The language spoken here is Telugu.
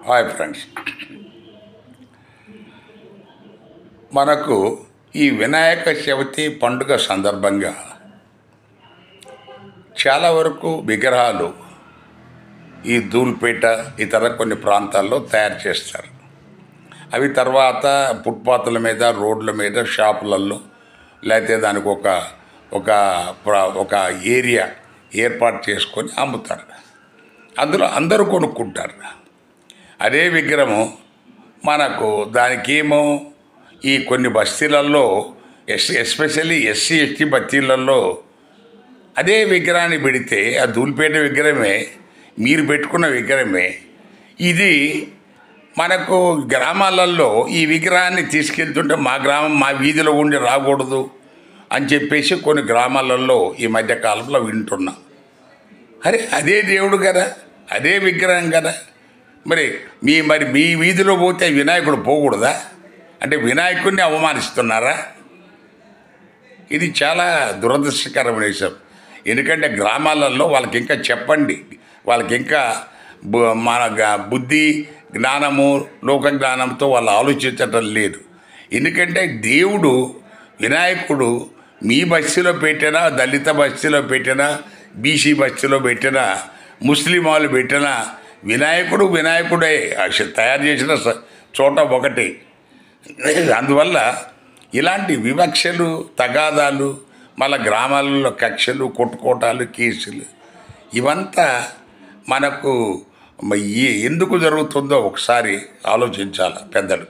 హాయ్ ఫ్రెండ్స్, మనకు ఈ వినాయక చవితి పండుగ సందర్భంగా చాలా వరకు విగ్రహాలు ఈ ధూల్పేట ఇతర కొన్ని ప్రాంతాల్లో తయారు చేస్తారు. అవి తర్వాత ఫుట్పాత్ల మీద, రోడ్ల మీద, షాపులలో లేకపోతే దానికి ఒక ఒక ఏరియా ఏర్పాటు చేసుకొని అమ్ముతారు. అందులో అందరూ కొనుక్కుంటారు. అదే విగ్రహం మనకు దానికేమో ఈ కొన్ని బస్తీలలో ఎస్పెషల్లీ ఎస్సీ ఎస్టీ బస్తీలలో అదే విగ్రహాన్ని పెడితే ఆ ధూళిపేట విగ్రహమే, మీరు పెట్టుకున్న విగ్రహమే, ఇది మనకు గ్రామాలలో ఈ విగ్రహాన్ని తీసుకెళ్తుంటే మా వీధిలో ఉండి రాకూడదు అని చెప్పేసి కొన్ని గ్రామాలలో ఈ మధ్యకాలంలో వింటున్నాం. అరే అదే దేవుడు కదా, అదే విగ్రహం కదా, మరి మీ వీధిలో పోతే వినాయకుడు పోకూడదా? అంటే వినాయకుడిని అవమానిస్తున్నారా? ఇది చాలా దురదృష్టకరమైన విషయం. ఎందుకంటే గ్రామాలలో వాళ్ళకి ఇంకా చెప్పండి, వాళ్ళకి ఇంకా మన బుద్ధి జ్ఞానము లోక జ్ఞానంతో వాళ్ళు ఆలోచించటం లేదు. ఎందుకంటే దేవుడు వినాయకుడు మీ బస్తీలో పెట్టినా, దళిత బస్తీలో పెట్టినా, బీసీ బస్తీలో పెట్టినా, ముస్లిం వాళ్ళు పెట్టినా వినాయకుడే తయారు చేసిన చోట ఒకటి. అందువల్ల ఇలాంటి వివక్షలు, తగాదాలు, మళ్ళా గ్రామాలలో కక్షలు, కొట్టుకోటాలు, కేసులు ఇవంతా మనకు ఎందుకు జరుగుతుందో ఒకసారి ఆలోచించాలి పెద్దలు.